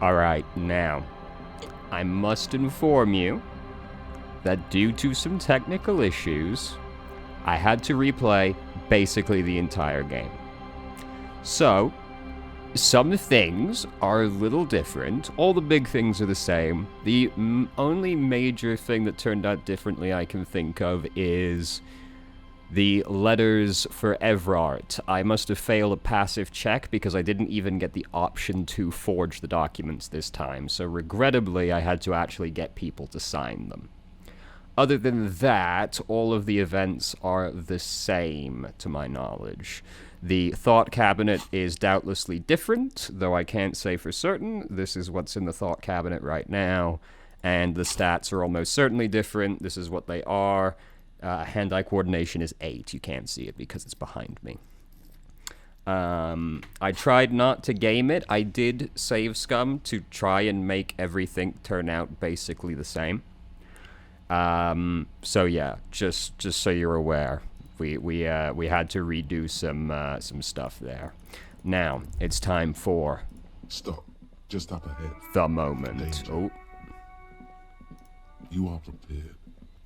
Alright, now, I must inform you that due to some technical issues, I had to replay basically the entire game. So, some things are a little different. All the big things are the same. The only major thing that turned out differently I can think of is the letters for Evrart. I must have failed a passive check because I didn't even get the option to forge the documents this time. So regrettably, I had to actually get people to sign them. Other than that, all of the events are the same, to my knowledge. The thought cabinet is doubtlessly different, though I can't say for certain. This is what's in the thought cabinet right now, and the stats are almost certainly different. This is what they are. Hand-eye coordination is 8. You can't see it because it's behind me. I tried not to game it. I did save scum to try and make everything turn out basically the same. So yeah, just so you're aware, we had to redo some stuff there. Now it's time for stop. Just up ahead. The moment. Danger. Oh, You are prepared.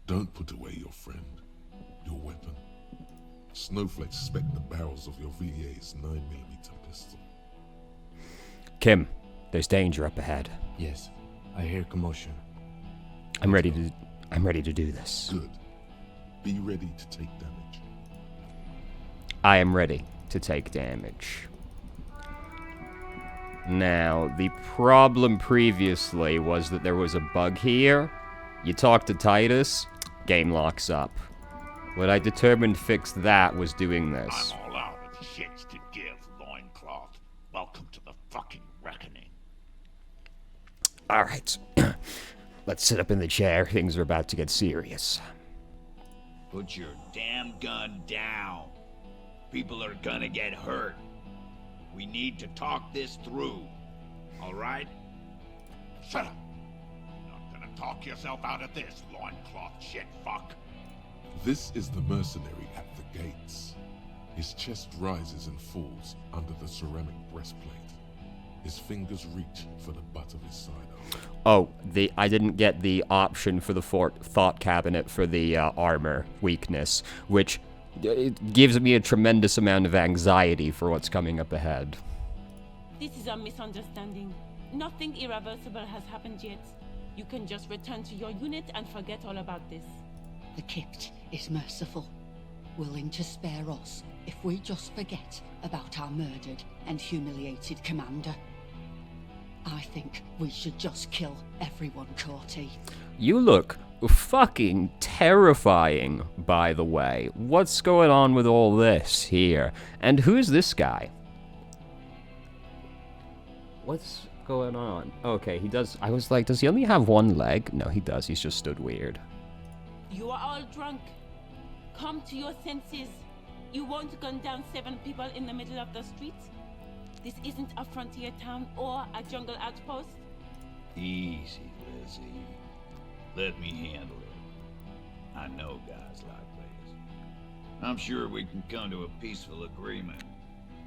Don't put away your friend, your weapon. Snowflakes suspect the barrels of your VA's 9mm pistol. Kim, there's danger up ahead. Yes, I hear commotion. I'm ready to do this. Good. Be ready to take damage. I am ready to take damage. Now, the problem previously was that there was a bug here. You talk to Titus, game locks up. What I determined to fix that was doing this. I'm all out of shits to give, loincloth. Welcome to the fucking reckoning. Alright. Let's sit up in the chair. Things are about to get serious. Put your damn gun down. People are gonna get hurt. We need to talk this through. Alright? Shut up. Not gonna talk yourself out of this, loincloth shit fuck. This is the mercenary at the gates. His chest rises and falls under the ceramic breastplate. His fingers reach for the butt of his sidearm. Oh, I didn't get the option for the thought cabinet for the armor weakness, which it gives me a tremendous amount of anxiety for what's coming up ahead. This is a misunderstanding. Nothing irreversible has happened yet. You can just return to your unit and forget all about this. The Kypt is merciful, willing to spare us if we just forget about our murdered and humiliated commander. I think we should just kill everyone, Corty. You look fucking terrifying, by the way. What's going on with all this here? And who's this guy? What's going on? Okay, he does... I was like, does he only have one leg? No, he does. He's just stood weird. You are all drunk. Come to your senses. You won't gun down 7 people in the middle of the street. This isn't a frontier town or a jungle outpost. Easy, Lizzie. Let me handle it. I know guys like this. I'm sure we can come to a peaceful agreement.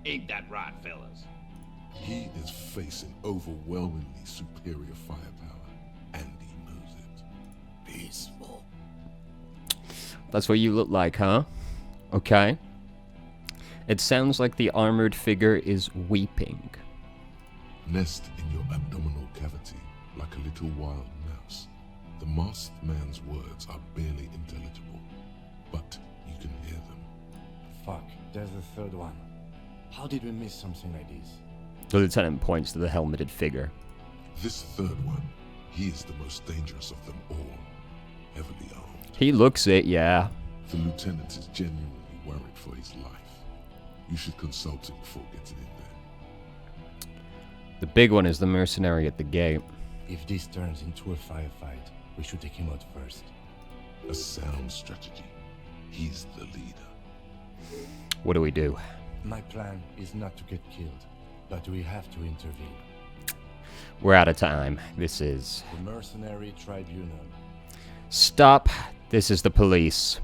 Ain't that right, fellas? He is facing overwhelmingly superior firepower, and he knows it. Peaceful. That's what you look like, huh? Okay. It sounds like the armored figure is weeping. Nest in your abdominal cavity like a little wild mouse. The masked man's words are barely intelligible, but you can hear them. Fuck, there's the third one. How did we miss something like this? The lieutenant points to the helmeted figure. This third one, he is the most dangerous of them all. Heavily armed. He looks it, yeah. The lieutenant is genuinely worried for his life. You should consult him before getting in there. The big one is the mercenary at the gate. If this turns into a firefight, we should take him out first. A sound strategy. He's the leader. What do we do? My plan is not to get killed, but we have to intervene. We're out of time. This is... The Mercenary Tribunal. Stop. This is the police.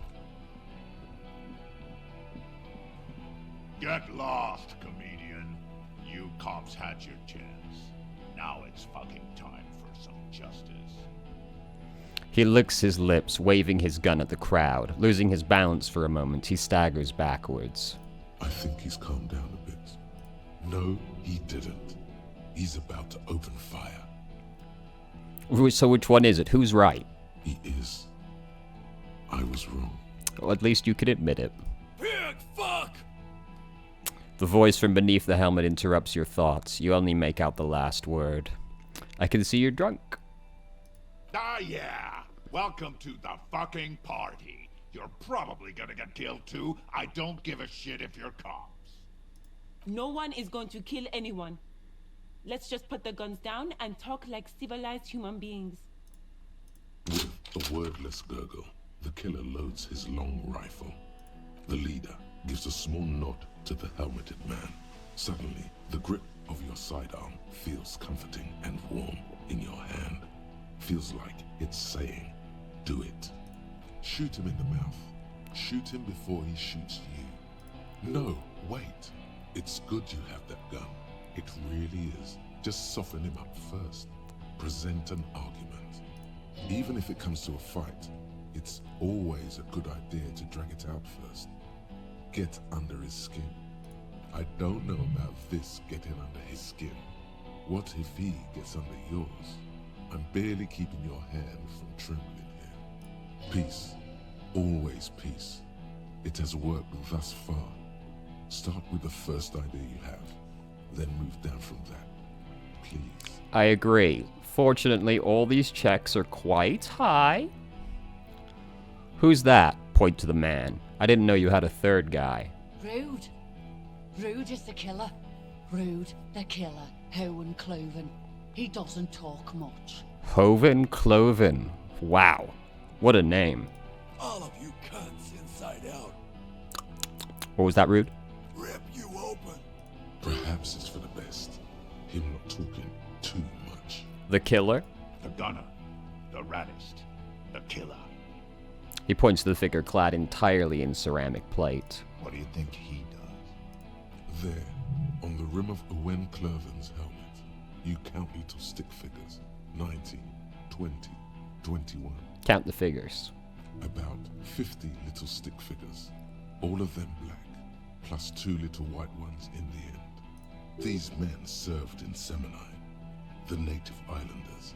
Get lost, comedian. You cops had your chance. Now it's It's fucking time for some justice. He licks his lips, waving his gun at the crowd. Losing his balance for a moment, he staggers backwards. I think he's calmed down a bit. No, he didn't. He's about to open fire. So which one is it? Who's right? He is. I was wrong. Well, at least you can admit it. Pig, fuck! The voice from beneath the helmet interrupts your thoughts. You only make out the last word. I can see you're drunk. Ah, yeah. Welcome to the fucking party. You're probably gonna get killed too. I don't give a shit if you're cops. No one is going to kill anyone. Let's just put the guns down and talk like civilized human beings. With a wordless gurgle, the killer loads his long rifle. The leader gives a small nod to the helmeted man. Suddenly, the grip of your sidearm feels comforting and warm in your hand. Feels like it's saying, do it. Shoot him in the mouth. Shoot him before he shoots you. No, wait. It's good you have that gun. It really is. Just soften him up first. Present an argument. Even if it comes to a fight, it's always a good idea to drag it out first. Get under his skin. I don't know about this getting under his skin. What if he gets under yours? I'm barely keeping your hand from trembling here. Peace. Always peace. It has worked thus far. Start with the first idea you have, then move down from that. Please. I agree. Fortunately, all these checks are quite high. Who's that? Point to the man. I didn't know you had a third guy. Rude. Rude is the killer. Rude, the killer. Hohen Cloven. He doesn't talk much. Hoven Cloven. Wow. What a name. All of you cunts inside out. What was that, Rude? Rip you open. Perhaps it's for the best. Him not talking too much. The killer? The gunner. The raddest. The killer. He points to the figure clad entirely in ceramic plate. What do you think he does? There, on the rim of Owen Cloven's helmet, you count little stick figures. 19, 20, 21. Count the figures. About 50 little stick figures. All of them black, plus 2 little white ones in the end. These men served in Seminai, the native islanders.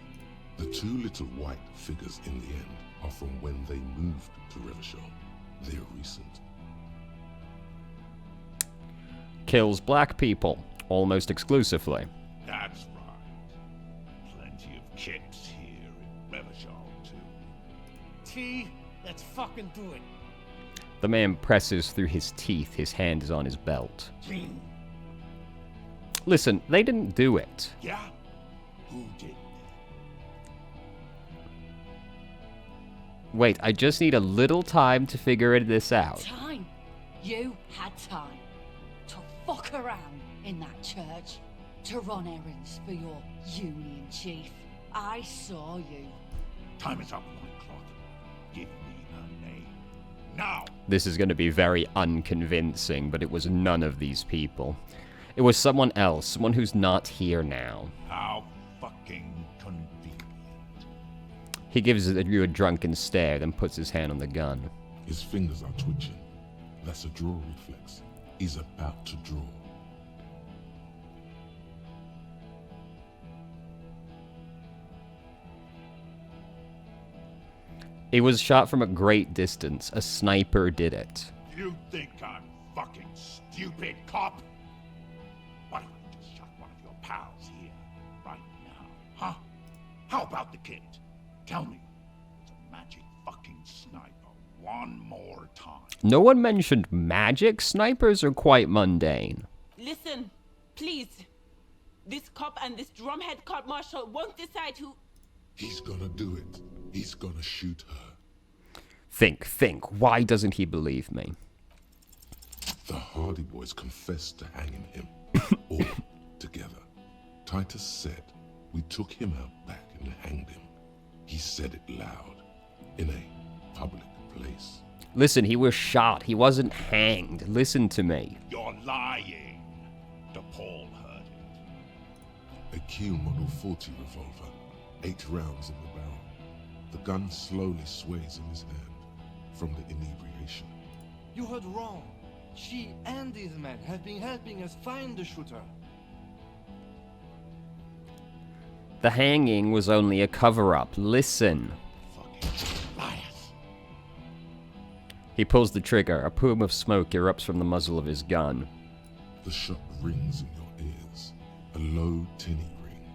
The 2 little white figures in the end are from when they moved to Revachol. They're recent. Kills black people, almost exclusively. That's right. Plenty of kids here in Revachol, too. T, let's fucking do it. The man presses through his teeth. His hand is on his belt. Team. Listen, they didn't do it. Yeah? Who did? Wait, I just need a little time to figure this out. Time. You had time to fuck around in that church, to run errands for your union chief. I saw you. Time is up, Loincloth. Give me a name. Now! This is going to be very unconvincing, but it was none of these people. It was someone else, someone who's not here now. How fucking convenient. He gives you a drunken stare, then puts his hand on the gun. His fingers are twitching. That's a draw reflex. He's about to draw. It was shot from a great distance. A sniper did it. You think I'm fucking stupid, cop? What if I just shot one of your pals here, right now, huh? How about the kid? Tell me, it's a magic fucking sniper one more time. No one mentioned magic. Snipers are quite mundane. Listen, please. This cop and this drumhead cop marshal won't decide who... He's gonna do it. He's gonna shoot her. Think. Why doesn't he believe me? The Hardy Boys confessed to hanging him. All together. Titus said, we took him out back and hanged him. He said it loud. In a public place. Listen, he was shot. He wasn't hanged. Listen to me. You're lying. DePaul heard it. A Q Model 40 revolver, 8 rounds in the barrel. The gun slowly sways in his hand from the inebriation. You heard wrong. She and these men have been helping us find the shooter. The hanging was only a cover-up. Listen. Fucking liars. He pulls the trigger. A plume of smoke erupts from the muzzle of his gun. The shot rings in your ears, a low, tinny ring.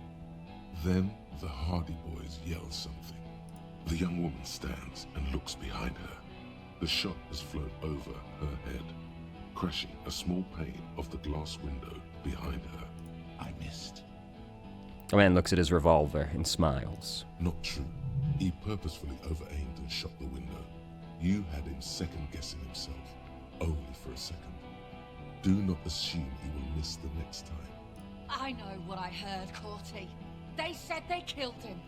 Then the Hardy Boys yell something. The young woman stands and looks behind her. The shot has flown over her head, crashing a small pane of the glass window behind her. I missed. The man looks at his revolver and smiles. Not true. He purposefully over-aimed and shot the window. You had him second-guessing himself, only for a second. Do not assume he will miss the next time. I know what I heard, Corty. They said they killed him.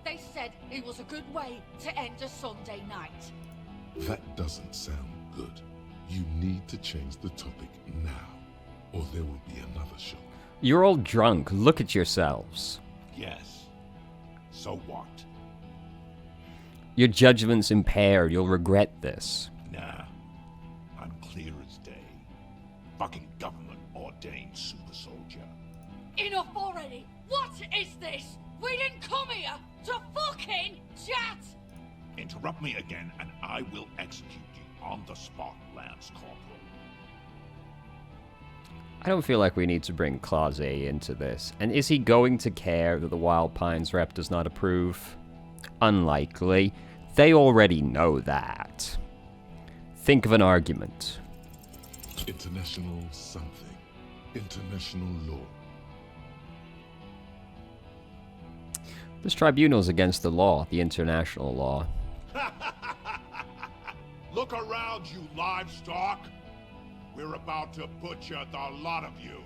They said it was a good way to end a Sunday night. That doesn't sound good. You need to change the topic now, or there will be another shock. You're all drunk. Look at yourselves. Yes. So what? Your judgment's impaired. You'll regret this. Nah. I'm clear as day. Fucking government-ordained super soldier. Enough already! What is this? We didn't come here to fucking chat! Interrupt me again and I will execute you on the spot, Lance Corporal. I don't feel like we need to bring Clause into this. And is he going to care that the Wild Pines rep does not approve? Unlikely. They already know that. Think of an argument. International something. International law. This tribunal's against the law, the international law. Look around, you livestock. We're about to butcher the lot of you.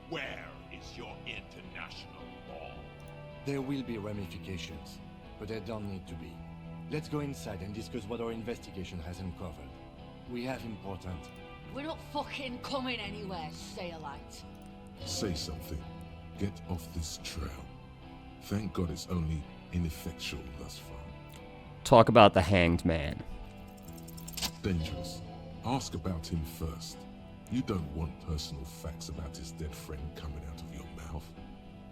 Where is your international law? There will be ramifications, but there don't need to be. Let's go inside and discuss what our investigation has uncovered. We have important. We're not fucking coming anywhere, Sailite. Say something. Get off this trail. Thank God it's only ineffectual thus far. Talk about the hanged man. Dangerous. Ask about him first. You don't want personal facts about his dead friend coming out of your mouth.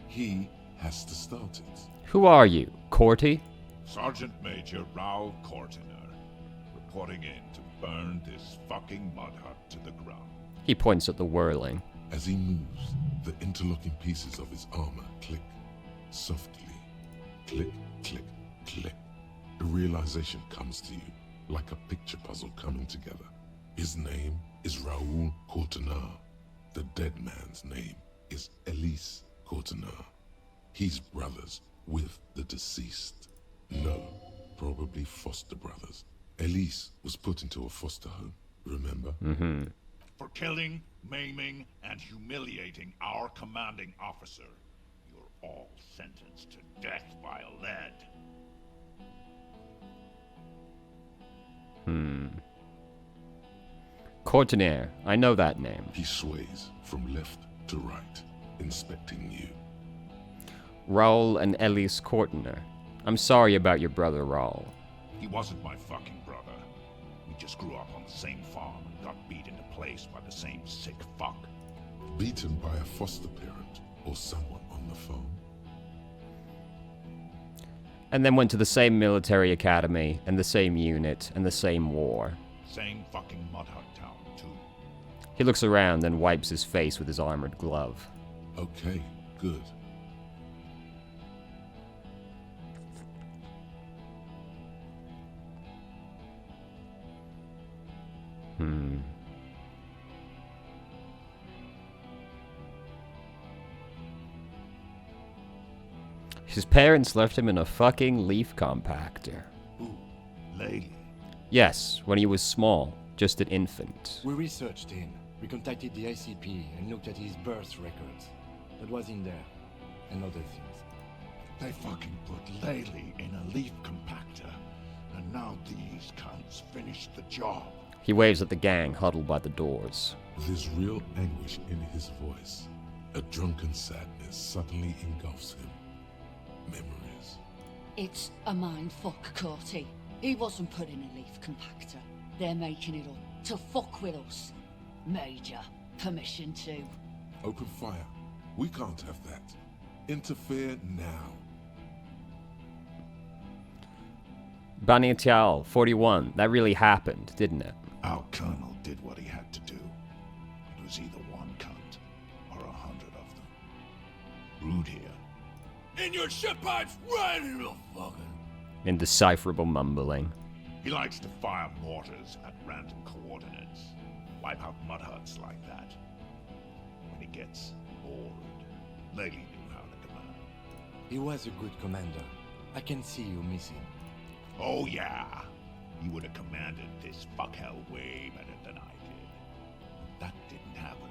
He has to start it. Who are you? Corty? Sergeant Major Raoul Cortiner, reporting in to burn this fucking mud hut to the ground. He points at the whirling. As he moves, the interlocking pieces of his armor click. Softly. Click, click, click. The realization comes to you, like a picture puzzle coming together. His name is Raoul Cortiner. The dead man's name is Elise Cortiner. He's brothers with the deceased. No, probably foster brothers. Elise was put into a foster home, remember? Mm-hmm. For killing, maiming, and humiliating our commanding officer. You're all sentenced to death by lead. Cortiner. I know that name. He sways from left to right, inspecting you. Raoul and Elise Cortiner. I'm sorry about your brother, Raoul. He wasn't my fucking brother. We just grew up on the same farm and got beat into place by the same sick fuck. Beaten by a foster parent or someone on the farm. And then went to the same military academy, and the same unit, and the same war. Same fucking mud hut town, too. He looks around and wipes his face with his armored glove. Okay, good. His parents left him in a fucking leaf compactor. Ooh, Laylee. Yes, when he was small, just an infant. We researched him. We contacted the ICP and looked at his birth records. That was in there. And other things. They fucking put Laylee in a leaf compactor. And now these cunts finished the job. He waves at the gang huddled by the doors. There's real anguish in his voice. A drunken sadness suddenly engulfs him. Memories. It's a mind fuck, Corty. He wasn't put in a leaf compactor. They're making it up to fuck with us. Major, permission to. Open fire. We can't have that. Interfere now. Baniatial, 41. That really happened, didn't it? Our colonel did what he had to do. It was either one cunt or 100 of them. Rude here. In your ship pipes, right in the fucking... Indecipherable mumbling. He likes to fire mortars at random coordinates. Wipe out mud huts like that. When he gets bored. Lately knew how to command. He was a good commander. I can see you miss him. Oh yeah. You would have commanded this fuckhell way better than I did. That didn't happen.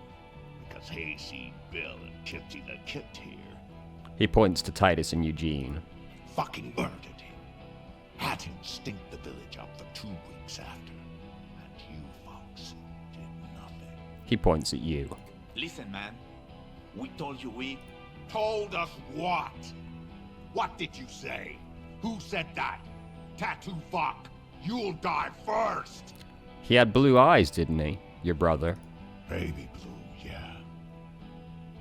Because Hayseed Bill and Kitty the Kit here He points to Titus and Eugene. fucking murdered him. Had him stink the village up for 2 weeks after. And you folks did nothing. He points at you. Listen, man. We told you we... Told us what? What did you say? Who said that? Tattoo fuck. You'll die first. He had blue eyes, didn't he? Your brother. Baby blue, yeah.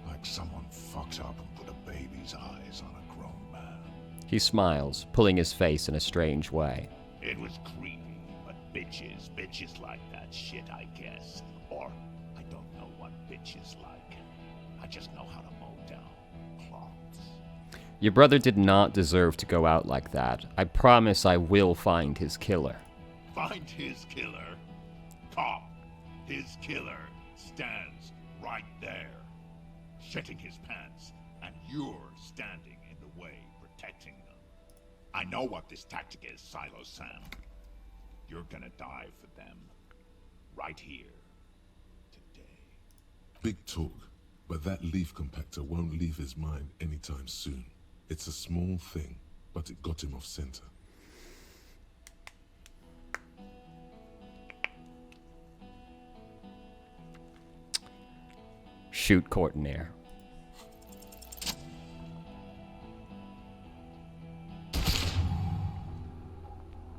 Like someone fucked up and put a baby's eyes on a grown man. He smiles, pulling his face in a strange way. It was creepy, but bitches like that shit, I guess. Or, I don't know what bitches like. I just know how to mow down cloths. Your brother did not deserve to go out like that. I promise I will find his killer. Find his killer. Cop, his killer stands right there, shitting his pants, and you're standing in the way, protecting them. I know what this tactic is, Silo Sam. You're gonna die for them. Right here. Today. Big talk, but that leaf compactor won't leave his mind anytime soon. It's a small thing, but it got him off center. Shoot Courtney.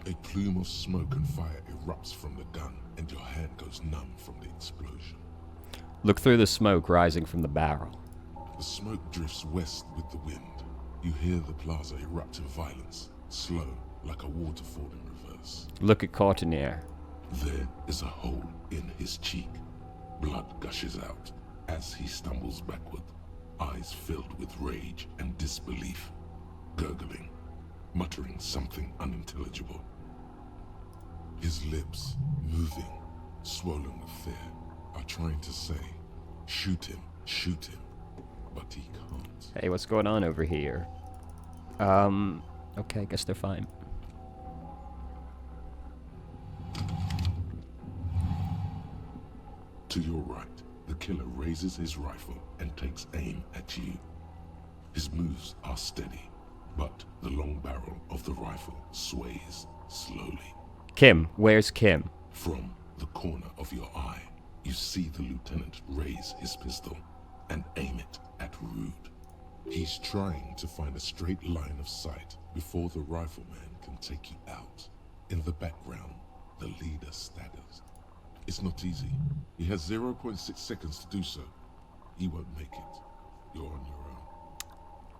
A plume of smoke and fire erupts from the gun, and your hand goes numb from the explosion. Look through the smoke rising from the barrel. The smoke drifts west with the wind. You hear the plaza erupt in violence, slow, like a waterfall in reverse. Look at Courtney. There is a hole in his cheek. Blood gushes out as he stumbles backward, eyes filled with rage and disbelief, gurgling, muttering something unintelligible. His lips, moving, swollen with fear, are trying to say, shoot him, but he can't. Hey, what's going on over here? Okay, I guess they're fine. To your right, the killer raises his rifle and takes aim at you. His moves are steady, but the long barrel of the rifle sways slowly. Kim, where's Kim? From the corner of your eye, you see the lieutenant raise his pistol and aim it at Rude. He's trying to find a straight line of sight before the rifleman can take you out. In the background, the leader staggers. It's not easy. He has 0.6 seconds to do so. He won't make it. You're on your own.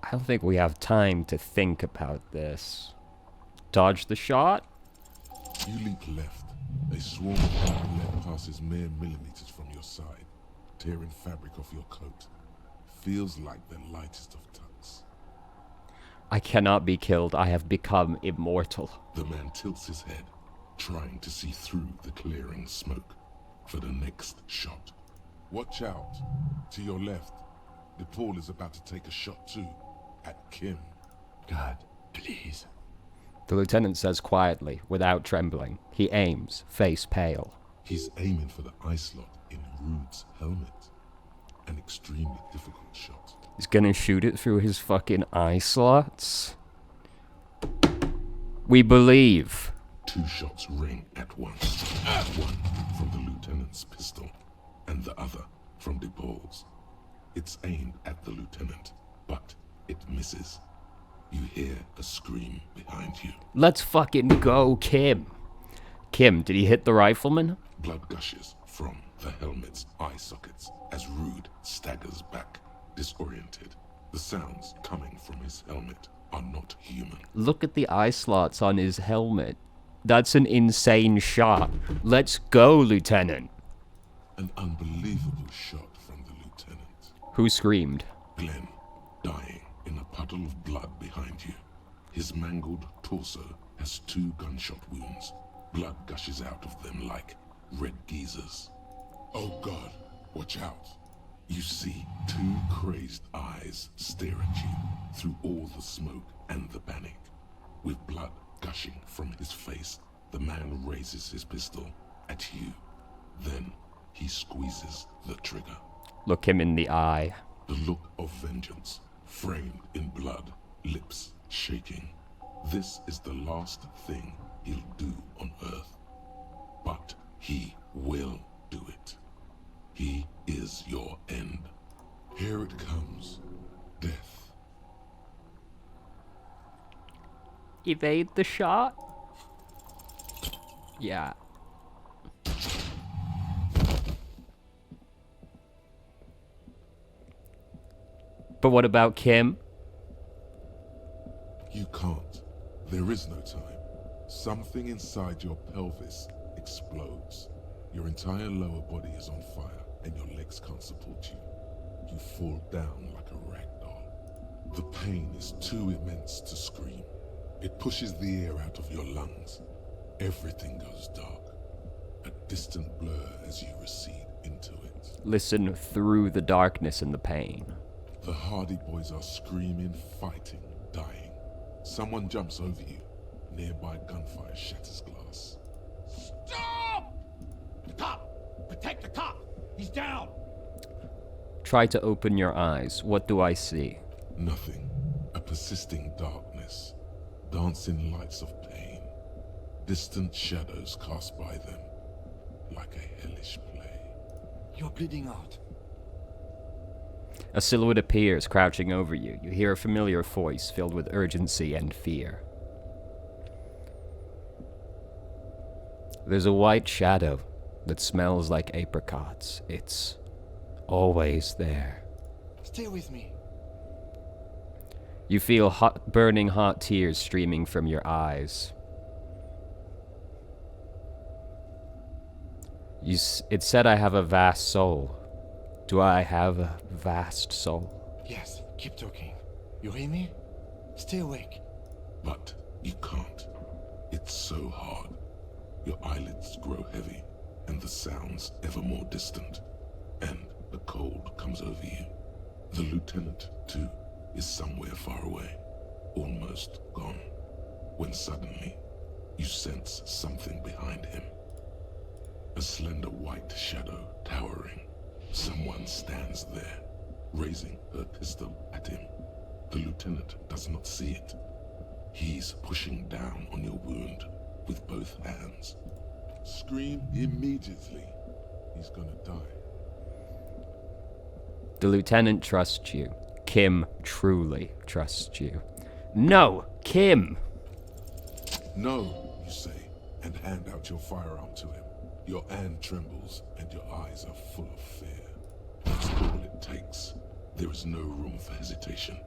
I don't think we have time to think about this. Dodge the shot? You leap left. A swarm of enemy lead passes mere millimeters from your side, tearing fabric off your coat. Feels like the lightest of tucks. I cannot be killed. I have become immortal. The man tilts his head, trying to see through the clearing smoke for the next shot. Watch out. To your left, DePaul is about to take a shot too, at Kim. God, please. The lieutenant says quietly, without trembling. He aims, face pale. He's aiming for the eye slot in Rude's helmet. An extremely difficult shot. He's gonna shoot it through his fucking eye slots? We believe. 2 shots ring at once. One from the lieutenant's pistol, and the other from DePaul's. It's aimed at the lieutenant, but it misses. You hear a scream behind you. Let's fucking go, Kim. Kim, did he hit the rifleman? Blood gushes from the helmet's eye sockets as Rude staggers back, disoriented. The sounds coming from his helmet are not human. Look at the eye slots on his helmet. That's an insane shot. Let's go, Lieutenant. An unbelievable shot from the lieutenant. Who screamed? Glenn, dying in a puddle of blood behind you. His mangled torso has 2 gunshot wounds. Blood gushes out of them like red geysers. Oh God, watch out. You see 2 crazed eyes stare at you through all the smoke and the panic. With blood gushing from his face, the man raises his pistol at you. Then he squeezes the trigger. Look him in the eye. The look of vengeance, framed in blood, lips shaking. This is the last thing he'll do on Earth. But he will do it. He is your end. Here it comes. Death. Evade the shot? Yeah. But what about Kim? You can't. There is no time. Something inside your pelvis explodes. Your entire lower body is on fire, and your legs can't support you. You fall down like a rag doll. The pain is too immense to scream. It pushes the air out of your lungs. Everything goes dark. A distant blur as you recede into it. Listen through the darkness and the pain. The Hardy Boys are screaming, fighting, dying. Someone jumps over you. Nearby gunfire shatters glass. Stop! The cop! Protect the cop! He's down! Try to open your eyes. What do I see? Nothing. A persisting darkness. Dancing lights of pain. Distant shadows cast by them. Like a hellish play. You're bleeding out. A silhouette appears, crouching over you. You hear a familiar voice filled with urgency and fear. There's a white shadow that smells like apricots. It's always there. Stay with me. You feel hot, burning hot tears streaming from your eyes. It said I have a vast soul. Do I have a vast soul? Yes, keep talking. You hear me? Stay awake. But you can't. It's so hard. Your eyelids grow heavy, and the sounds ever more distant. And the cold comes over you. The lieutenant, too, is somewhere far away, almost gone, when suddenly you sense something behind him. A slender white shadow towering. Someone stands there, raising her pistol at him. The lieutenant does not see it. He's pushing down on your wound with both hands. Scream immediately. He's gonna die. The lieutenant trusts you. Kim truly trusts you. No, Kim! No, you say, and hand out your firearm to him. Your hand trembles, and your eyes are full of fear. That's all it takes. There is no room for hesitation.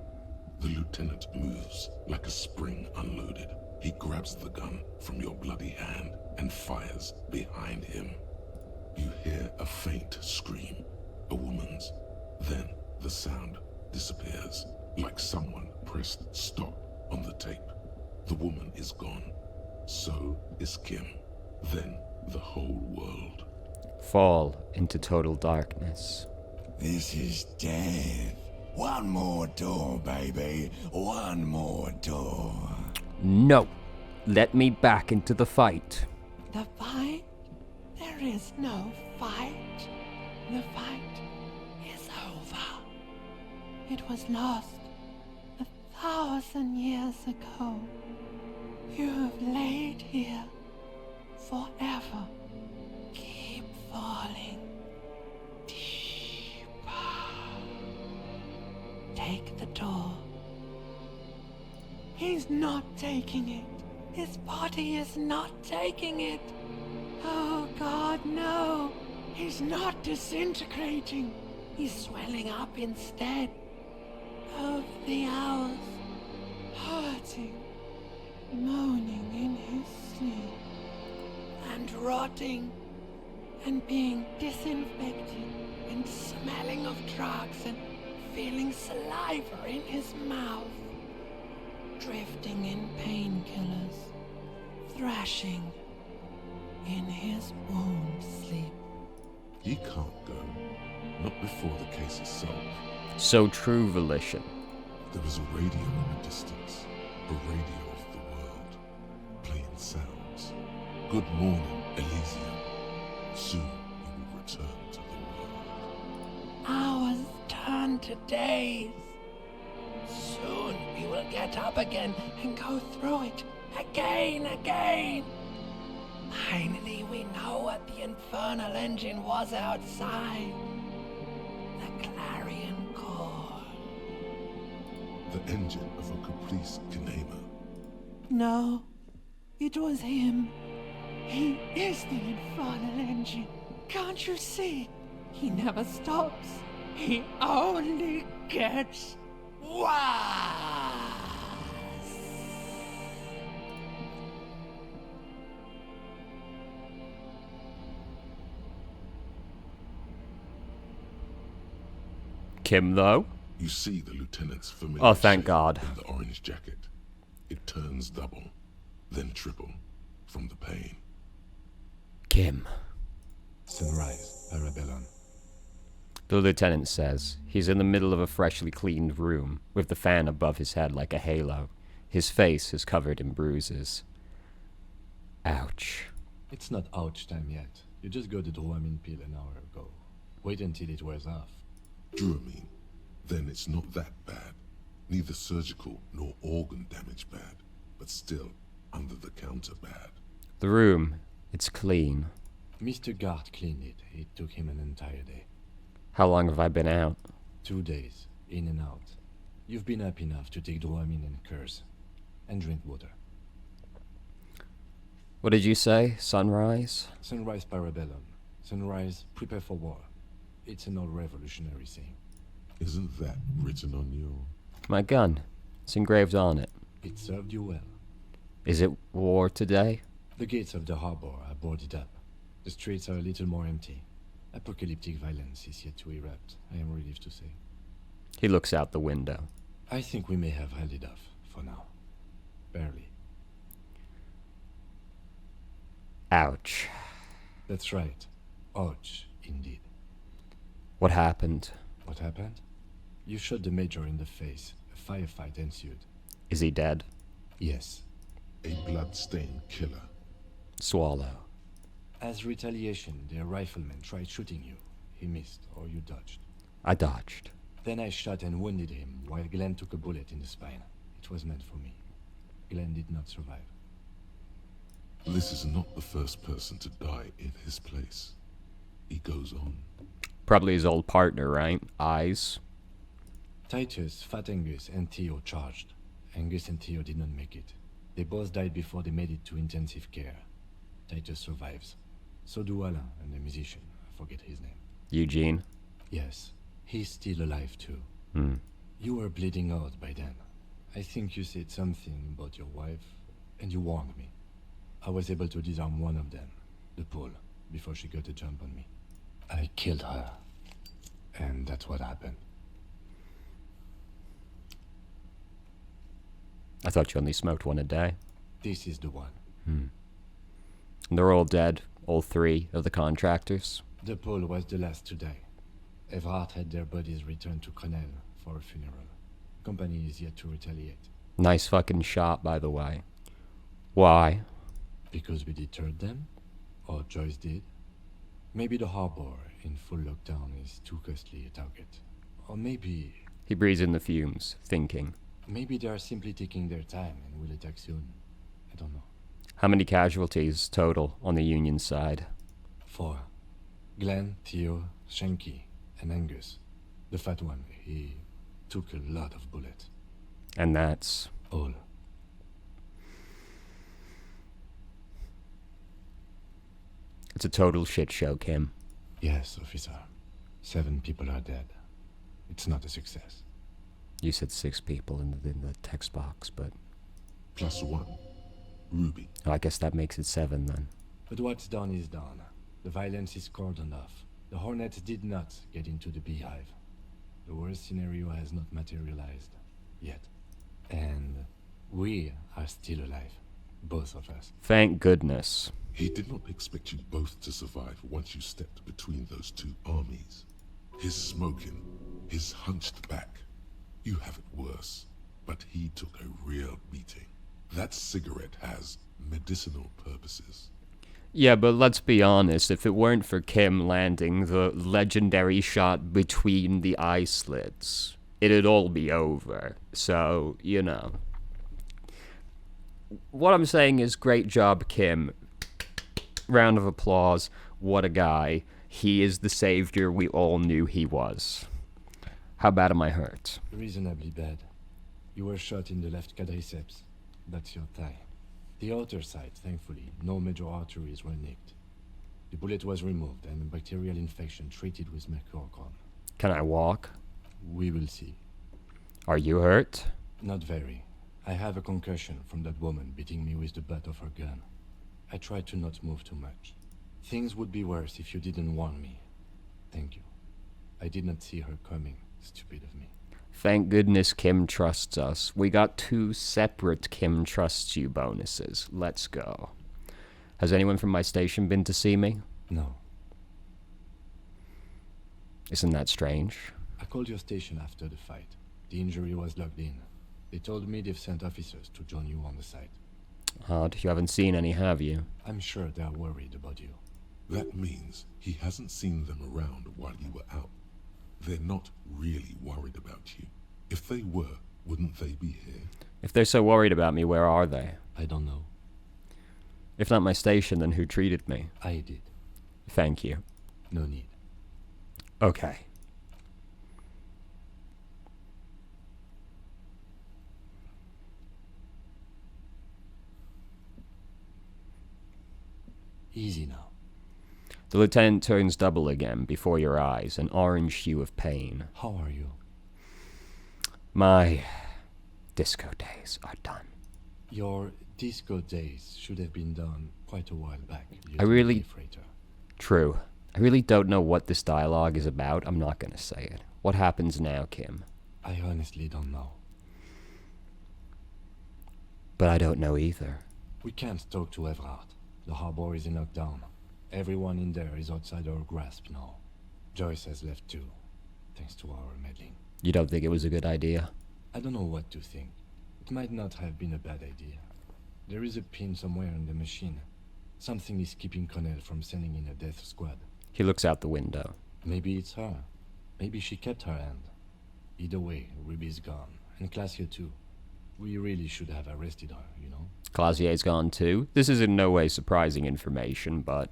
The lieutenant moves like a spring unloaded. He grabs the gun from your bloody hand and fires behind him. You hear a faint scream, a woman's. Then the sound disappears, like someone pressed stop on the tape. The woman is gone. So is Kim. Then the whole world. Fall into total darkness. This is death. One more door, baby. One more door. No! Let me back into the fight. The fight? There is no fight. The fight is over. It was lost 1,000 years ago. You have laid here forever. Keep falling deeper. He's not taking it. His body is not taking it. Oh God, no. He's not disintegrating. He's swelling up instead. Over the hours, hurting, moaning in his sleep, and rotting, and being disinfected, and smelling of drugs, and feeling saliva in his mouth, drifting in painkillers, thrashing in his womb sleep. He can't go. Not before the case is solved. So true, Volition. There is a radio in the distance. A radio of the world. Playing sounds. Good morning, Elysium. Soon he will return to the world. Hours turn to days. Soon we will get up again and go through it again. Finally, we know what the infernal engine was outside. The clarion call. The engine of a Caprice Canema. No, it was him. He is the infernal engine. Can't you see? He never stops. He only gets worse. Kim, though? You see the lieutenant's familiar Oh, thank shape God. in the orange jacket. It turns double, then triple, from the pain. Kim. Sunrise, Parabellum. The lieutenant says he's in the middle of a freshly cleaned room, with the fan above his head like a halo. His face is covered in bruises. Ouch. It's not ouch time yet. You just got the Dramamine pill an hour ago. Wait until it wears off. Dramamine. Then it's not that bad. Neither surgical nor organ damage bad, but still under the counter bad. The room, it's clean. Mr. Gart cleaned it. It took him an entire day. How long have I been out? 2 days, in and out. You've been up enough to take Dramamine and curse. And drink water. What did you say? Sunrise? Sunrise, Parabellum. Sunrise, prepare for war. It's an old revolutionary saying. Isn't that written on your... My gun. It's engraved on it. It served you well. Is it war today? The gates of the harbor are boarded up. The streets are a little more empty. Apocalyptic violence is yet to erupt, I am relieved to say. He looks out the window. I think we may have held it off, for now. Barely. Ouch. That's right. Ouch, indeed. What happened? What happened? You shot the major in the face. A firefight ensued. Is he dead? Yes. A blood-stained killer. Swallow. As retaliation, their rifleman tried shooting you. He missed, or you dodged. I dodged. Then I shot and wounded him, while Glenn took a bullet in the spine. It was meant for me. Glenn did not survive. This is not the first person to die in his place. He goes on. Probably his old partner, right? Eyes. Titus, Fat Angus, and Theo charged. Angus and Theo did not make it. They both died before they made it to intensive care. Titus survives. So do Alain and the musician. I forget his name. Eugene. Yes, he's still alive too. Hmm. You were bleeding out by then. I think you said something about your wife, and you warned me. I was able to disarm one of them, the Pole, before she got a jump on me. I killed her. And that's what happened. I thought you only smoked one a day. This is the one. And they're all dead, all three of the contractors. The Pole was the last to die. Evrard had their bodies returned to Crenel for a funeral. Company is yet to retaliate. Nice fucking shot, by the way. Why? Because we deterred them? Or Joyce did? Maybe the harbor in full lockdown is too costly a target. Or maybe... He breathes in the fumes, thinking. Maybe they are simply taking their time and will attack soon. I don't know. How many casualties total on the Union side? 4. Glenn, Theo, Shanky, and Angus. The fat one, he took a lot of bullets. And that's... All. It's a total shit show, Kim. Yes, officer. 7 people are dead. It's not a success. You said 6 people in the text box, but... +1. Ruby. Oh, I guess that makes it 7 then. But what's done is done. The violence is cordoned off. The Hornets did not get into the beehive. The worst scenario has not materialized. Yet. And we are still alive. Both of us. Thank goodness. He did not expect you both to survive once you stepped between those 2 armies. His smoking, his hunched back. You have it worse, but he took a real beating. That cigarette has medicinal purposes. Yeah, but let's be honest, if it weren't for Kim landing the legendary shot between the eye slits, it'd all be over. So, you know. What I'm saying is, great job, Kim. Round of applause. What a guy. He is the savior we all knew he was. How bad am I hurt? Reasonably bad. You were shot in the left quadriceps. That's your thigh. The outer side, thankfully, no major arteries were nicked. The bullet was removed and a bacterial infection treated with mercurochrome. Can I walk? We will see. Are you hurt? Not very. I have a concussion from that woman beating me with the butt of her gun. I tried to not move too much. Things would be worse if you didn't warn me. Thank you. I did not see her coming. Stupid of me. Thank goodness Kim trusts us. We got 2 separate Kim trusts you bonuses. Let's go. Has anyone from my station been to see me? No. Isn't that strange? I called your station after the fight. The injury was logged in. They told me they've sent officers to join you on the site. Odd. You haven't seen any, have you? I'm sure they're worried about you. That means he hasn't seen them around while you were out. They're not really worried about you. If they were, wouldn't they be here? If they're so worried about me, where are they? I don't know. If not my station, then who treated me? I did. Thank you. No need. Okay. Easy now. The lieutenant turns double again before your eyes, an orange hue of pain. How are you? My disco days are done. Your disco days should have been done quite a while back. I really... True. I really don't know what this dialogue is about. I'm not gonna say it. What happens now, Kim? I honestly don't know. But I don't know either. We can't talk to Everard. The harbor is in lockdown. Everyone in there is outside our grasp now. Joyce has left too, thanks to our meddling. You don't think it was a good idea? I don't know what to think. It might not have been a bad idea. There is a pin somewhere in the machine. Something is keeping Connell from sending in a death squad. He looks out the window. Maybe it's her. Maybe she kept her hand. Either way, Ruby's gone. And Claudia too. We really should have arrested her, you know? Clausier's gone too. This is in no way surprising information, but...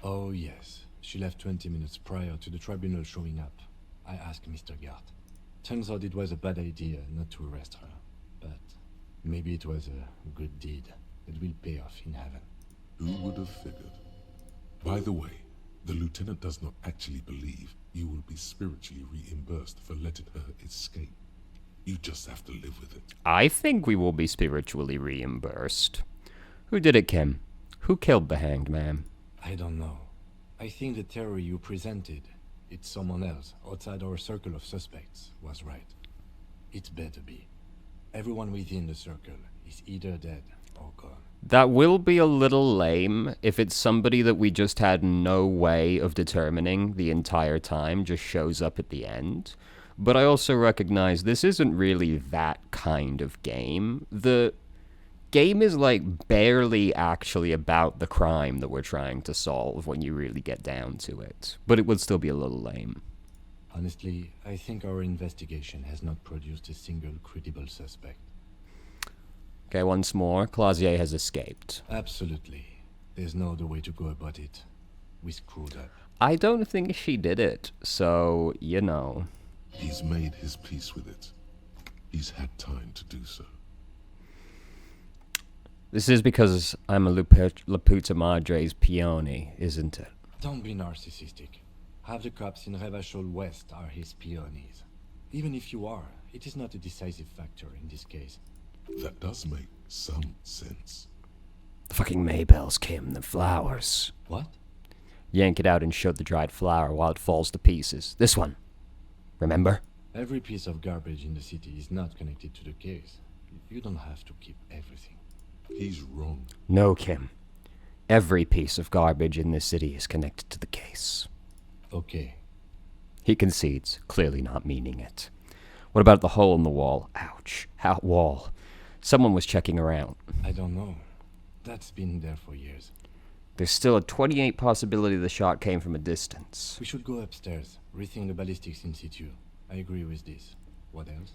Oh yes. She left 20 minutes prior to the tribunal showing up. I asked Mr. Gart. Turns out it was a bad idea not to arrest her. But maybe it was a good deed that will pay off in heaven. Who would have figured? By the way, the lieutenant does not actually believe you will be spiritually reimbursed for letting her escape. You just have to live with it. I think we will be spiritually reimbursed. Who did it, Kim? Who killed the hanged man? I don't know. I think the theory you presented, it's someone else outside our circle of suspects, was right. It's better be. Everyone within the circle is either dead or gone. That will be a little lame if it's somebody that we just had no way of determining the entire time, just shows up at the end. But I also recognize this isn't really that kind of game. The game is like barely actually about the crime that we're trying to solve when you really get down to it. But it would still be a little lame. Honestly, I think our investigation has not produced a single credible suspect. Okay, once more, Clausier has escaped. Absolutely. There's no other way to go about it. We screwed up. I don't think she did it, so, you know. He's made his peace with it. He's had time to do so. This is because I'm a Laputa Madre's peony, isn't it? Don't be narcissistic. Half the cops in Revachol West are his peonies. Even if you are, it is not a decisive factor in this case. That does make some sense. The fucking Maybells, Kim, the flowers. What? Yank it out and show the dried flower while it falls to pieces. This one. Remember? Every piece of garbage in the city is not connected to the case. You don't have to keep everything. He's wrong. No, Kim. Every piece of garbage in this city is connected to the case. Okay. He concedes, clearly not meaning it. What about the hole in the wall? Ouch. Wall. Someone was checking around. I don't know. That's been there for years. There's still a 28% possibility the shot came from a distance. We should go upstairs, rethink the ballistics in situ. I agree with this. What else?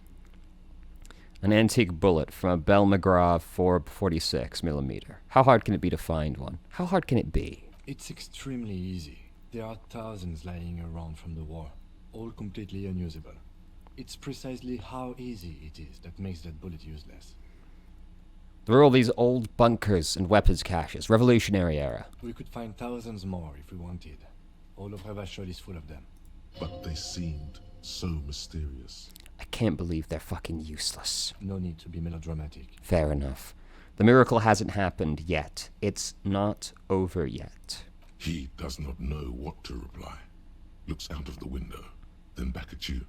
An antique bullet from a Bell McGraw 446mm. How hard can it be to find one? How hard can it be? It's extremely easy. There are thousands lying around from the war, all completely unusable. It's precisely how easy it is that makes that bullet useless. There are all these old bunkers and weapons caches, Revolutionary era. We could find thousands more if we wanted. All of Revachol is full of them. But they seemed so mysterious. I can't believe they're fucking useless. No need to be melodramatic. Fair enough. The miracle hasn't happened yet. It's not over yet. He does not know what to reply. Looks out of the window, then back at you.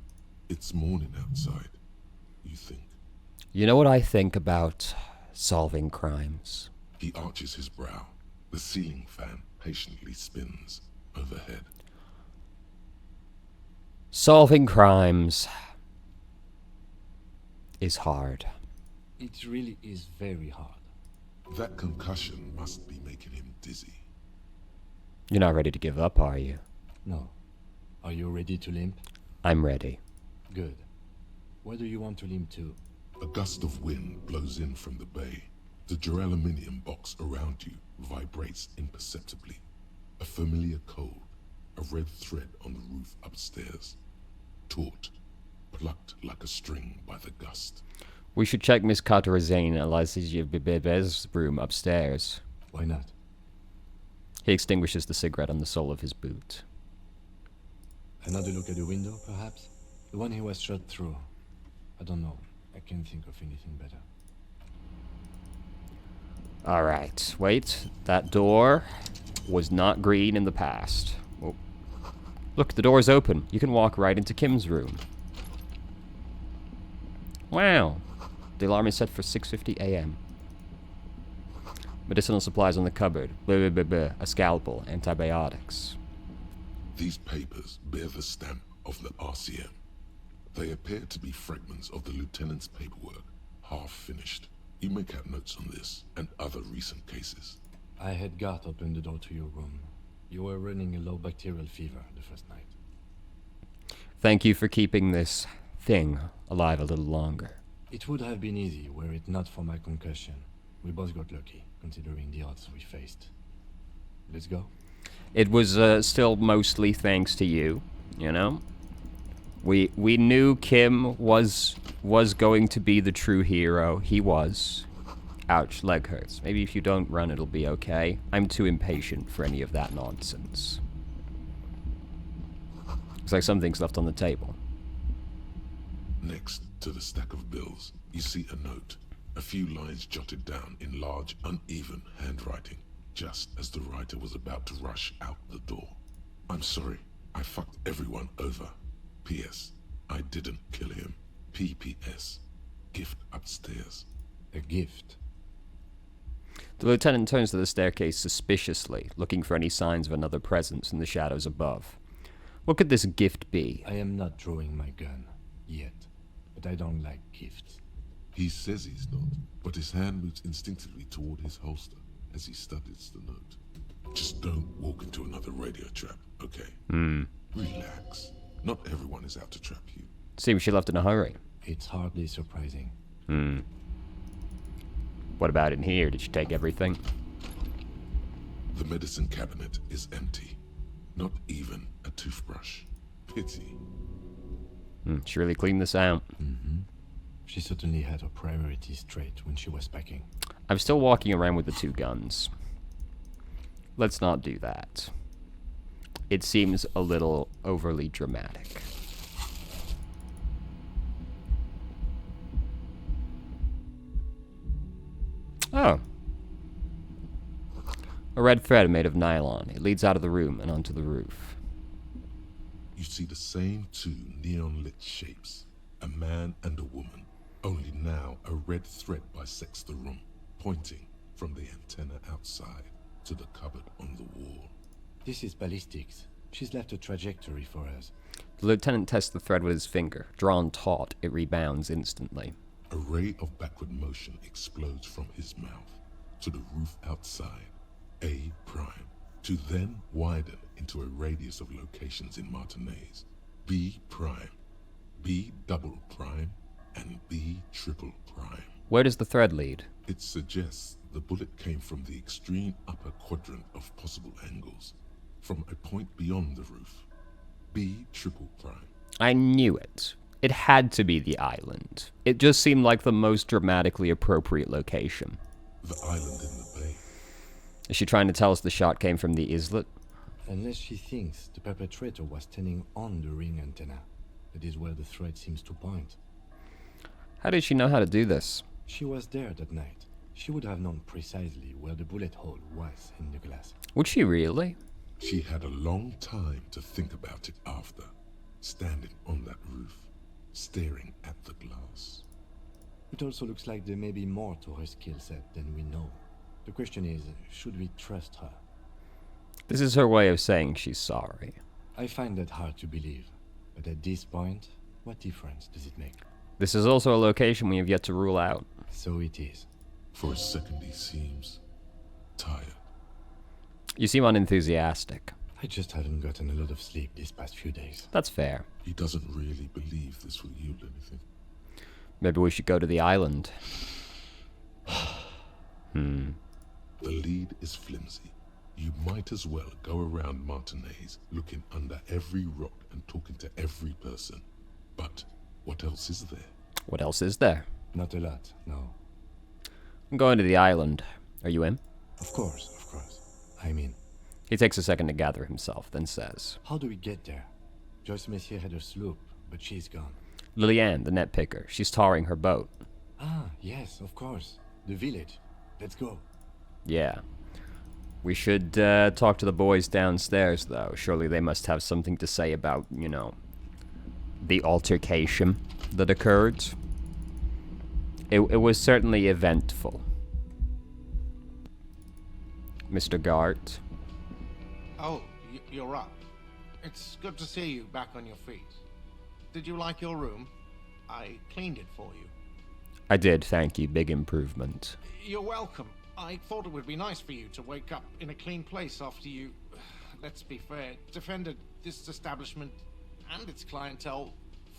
It's morning outside. You think. You know what I think about solving crimes? He arches his brow. The ceiling fan patiently spins overhead. Solving crimes is hard. It really is very hard. That concussion must be making him dizzy. You're not ready to give up, are you? No. Are you ready to limp? I'm ready. Good. Where do you want to limp to? A gust of wind blows in from the bay. The duraluminum box around you vibrates imperceptibly. A familiar cold, a red thread on the roof upstairs. Taut, plucked like a string by the gust. We should check Miss Katarazane Elysium's room upstairs. Why not? He extinguishes the cigarette on the sole of his boot. Another look at the window, perhaps? The one he was shot through. I don't know. I can't think of anything better. Alright, wait. That door was not green in the past. Oh. Look, the door's open. You can walk right into Kim's room. Wow. The alarm is set for 6:50 a.m. Medicinal supplies on the cupboard. Blah, blah, blah, blah. A scalpel. Antibiotics. These papers bear the stamp of the RCM. They appear to be fragments of the lieutenant's paperwork, half finished. You make out notes on this and other recent cases. I had Garth open the door to your room. You were running a low bacterial fever the first night. Thank you for keeping this thing alive a little longer. It would have been easy were it not for my concussion. We both got lucky, considering the odds we faced. Let's go. It was still mostly thanks to you, you know? We knew Kim was going to be the true hero. He was. Ouch, leg hurts. Maybe if you don't run, it'll be okay. I'm too impatient for any of that nonsense. Looks like something's left on the table. Next to the stack of bills, you see a note. A few lines jotted down in large, uneven handwriting, just as the writer was about to rush out the door. I'm sorry, I fucked everyone over. P.S. I didn't kill him. P.P.S. Gift upstairs. A gift? The lieutenant turns to the staircase suspiciously, looking for any signs of another presence in the shadows above. What could this gift be? I am not drawing my gun. Yet. But I don't like gifts. He says he's not, but his hand moves instinctively toward his holster as he studies the note. Just don't walk into another radio trap, okay? Relax. Not everyone is out to trap you. Seems she left in a hurry. It's hardly surprising. What about in here? Did she take everything? The medicine cabinet is empty. Not even a toothbrush. Pity. She really cleaned this out. She certainly had her priorities straight when she was packing. I'm still walking around with the two guns. Let's not do that. It seems a little overly dramatic. Oh. A red thread made of nylon. It leads out of the room and onto the roof. You see the same two neon-lit shapes, a man and a woman, only now a red thread bisects the room, pointing from the antenna outside to the cupboard on the wall. This is ballistics. She's left a trajectory for us. The lieutenant tests the thread with his finger. Drawn taut, it rebounds instantly. A ray of backward motion explodes from his mouth to the roof outside, A prime, to then widen into a radius of locations in Martinez, B prime, B double prime, and B triple prime. Where does the thread lead? It suggests the bullet came from the extreme upper quadrant of possible angles, from a point beyond the roof, B triple prime. I knew it. It had to be the island. It just seemed like the most dramatically appropriate location. The island in the bay. Is she trying to tell us the shot came from the islet? Unless she thinks the perpetrator was standing on the ring antenna. That is where the thread seems to point. How did she know how to do this? She was there that night. She would have known precisely where the bullet hole was in the glass. Would she really? She had a long time to think about it after, standing on that roof, staring at the glass. It also looks like there may be more to her skill set than we know. The question is, should we trust her? This is her way of saying she's sorry. I find that hard to believe. But at this point, what difference does it make? This is also a location we have yet to rule out. So it is. For a second he seems tired. You seem unenthusiastic. I just haven't gotten a lot of sleep these past few days. That's fair. He doesn't really believe this will yield anything. Maybe we should go to the island. The lead is flimsy. You might as well go around Martinez, looking under every rock and talking to every person. But what else is there? What else is there? Not a lot, no. I'm going to the island. Are you in? Of course, of course. I'm in. He takes a second to gather himself, then says, How do we get there? Joyce Messier had her sloop, but she's gone. Liliane, the net picker. She's tarring her boat. Ah, yes, of course. The village. Let's go. Yeah. We should talk to the boys downstairs, though. Surely they must have something to say about, you know, the altercation that occurred. It was certainly eventful. Mr. Gart. Oh, you're up. It's good to see you back on your feet. Did you like your room? I cleaned it for you. I did, thank you. Big improvement. You're welcome. I thought it would be nice for you to wake up in a clean place after you, let's be fair, defended this establishment and its clientele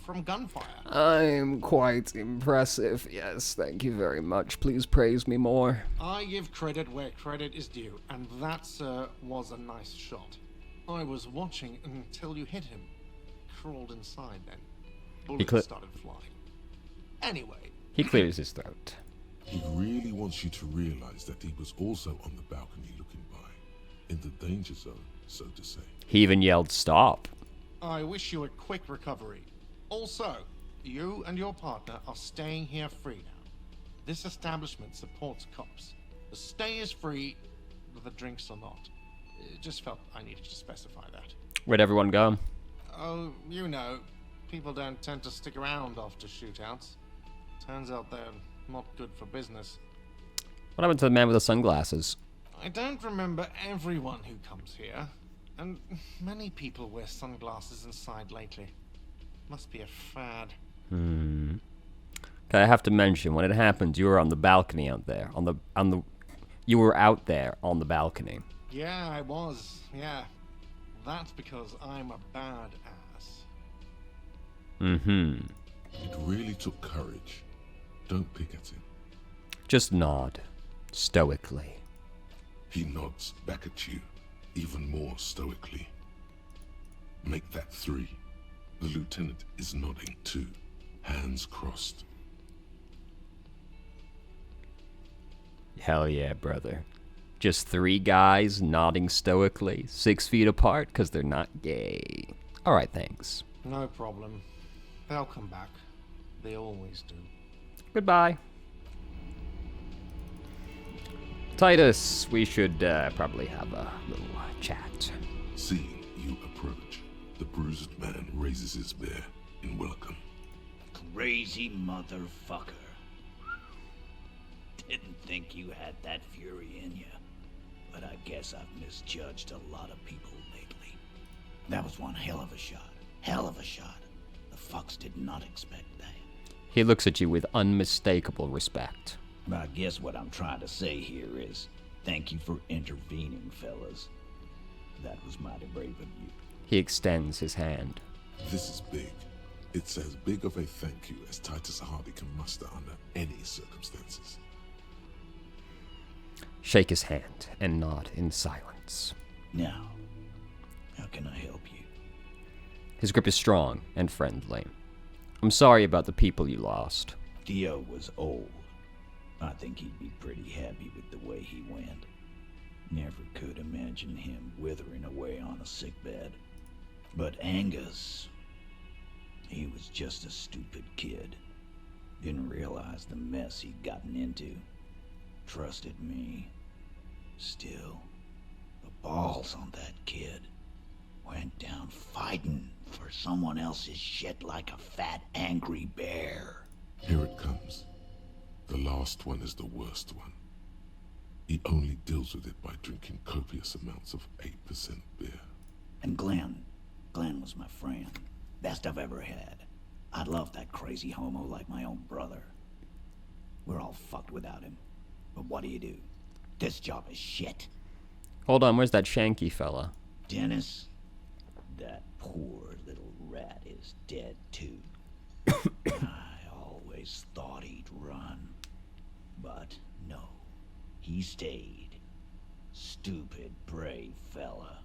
from gunfire. I'm quite impressive. Yes, thank you very much. Please praise me more. I give credit where credit is due, and that, sir, was a nice shot. I was watching until you hit him. Crawled inside then. Bullets started flying. Anyway. He clears his throat. He really wants you to realize that he was also on the balcony looking by, in the danger zone, so to say. He even yelled, "Stop." I wish you a quick recovery. Also, you and your partner are staying here free now. This establishment supports cops. The stay is free, but the drinks are not. Just felt I needed to specify that. Where'd everyone go? Oh, you know, people don't tend to stick around after shootouts. Turns out they're not good for business. What happened to the man with the sunglasses? I don't remember everyone who comes here, and many people wear sunglasses inside lately. Must be a fad. Okay, I have to mention, when it happened, you were on the balcony out there. You were out there on the balcony. Yeah, I was. Yeah. That's because I'm a bad ass. It really took courage. Don't pick at him. Just nod. Stoically. He nods back at you, even more stoically. Make that 3. The lieutenant is nodding too, hands crossed. Yeah. Hell yeah, brother. Just 3 guys nodding stoically, 6 feet apart, because they're not gay. Alright, thanks. No problem. They'll come back. They always do. Goodbye. Titus, we should probably have a little chat. Seeing you approach, the bruised man raises his spear in welcome. Crazy motherfucker. Didn't think you had that fury in you. But I guess I've misjudged a lot of people lately. That was one hell of a shot. Hell of a shot. The fucks did not expect that. He looks at you with unmistakable respect. I guess what I'm trying to say here is, thank you for intervening, fellas. That was mighty brave of you. He extends his hand. This is big. It's as big of a thank you as Titus Hardy can muster under any circumstances. Shake his hand and nod in silence. Now, how can I help you? His grip is strong and friendly. I'm sorry about the people you lost. Dio was old. I think he'd be pretty happy with the way he went. Never could imagine him withering away on a sickbed. But Angus, he was just a stupid kid. Didn't realize the mess he'd gotten into. Trusted me. Still, the balls on that kid. Went down fighting for someone else's shit like a fat, angry bear. Here it comes. The last one is the worst one. He only deals with it by drinking copious amounts of 8% beer. And Glenn was my friend. Best I've ever had. I love that crazy homo like my own brother. We're all fucked without him. But what do? This job is shit. Hold on, where's that Shanky fella? Dennis, that poor little rat is dead too. I always thought he'd run. But no, he stayed. Stupid, brave fella.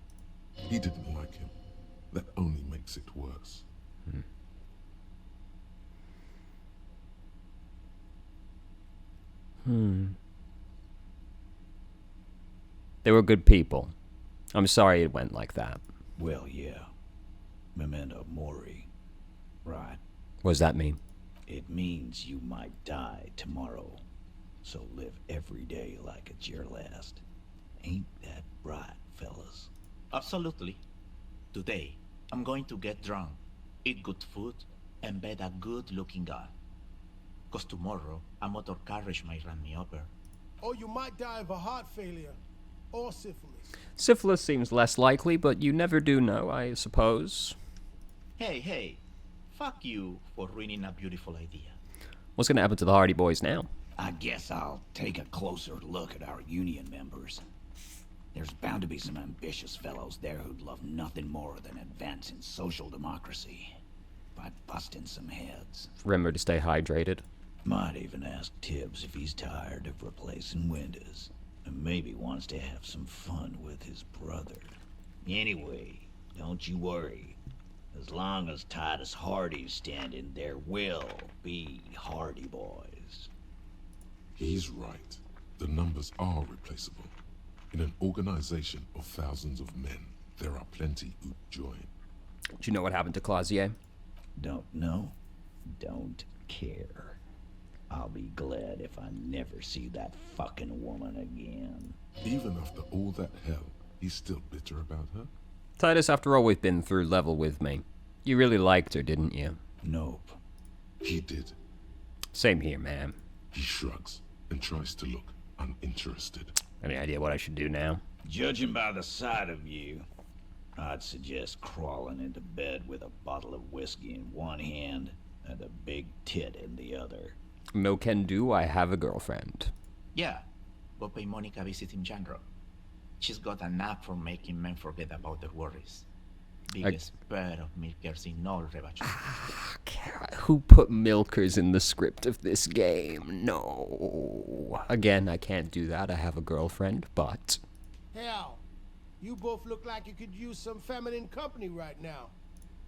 He didn't like him. That only makes it worse. They were good people. I'm sorry it went like that. Well, yeah. Memento mori. Right. What does that mean? It means you might die tomorrow. So live every day like it's your last. Ain't that right, fellas? Absolutely. Today, I'm going to get drunk, eat good food, and bed a good-looking guy. 'Cause tomorrow, a motor carriage might run me over. Or you might die of a heart failure. Or syphilis. Syphilis seems less likely, but you never do know, I suppose. Hey, fuck you for ruining a beautiful idea. What's gonna happen to the Hardy Boys now? I guess I'll take a closer look at our union members. There's bound to be some ambitious fellows there who'd love nothing more than advancing social democracy by busting some heads. Remember to stay hydrated. Might even ask Tibbs if he's tired of replacing windows, and maybe wants to have some fun with his brother. Anyway, don't you worry. As long as Titus Hardy's standing, there will be Hardy Boys. He's right. The numbers are replaceable. In an organization of thousands of men, there are plenty who join. Do you know what happened to Clausier? Don't know. Don't care. I'll be glad if I never see that fucking woman again. Even after all that hell, he's still bitter about her? Titus, after all we've been through, level with me. You really liked her, didn't you? Nope. He did. Same here, man. He shrugs and tries to look uninterested. Any idea what I should do now? Judging by the sight of you, I'd suggest crawling into bed with a bottle of whiskey in one hand and a big tit in the other. No can do, I have a girlfriend. Yeah, go pay Monica visiting Janro. She's got a knack for making men forget about their worries. Biggest bird of milkers in all Rebachon. Who put milkers in the script of this game? No. Again, I can't do that. I have a girlfriend, but... Hell, you both look like you could use some feminine company right now.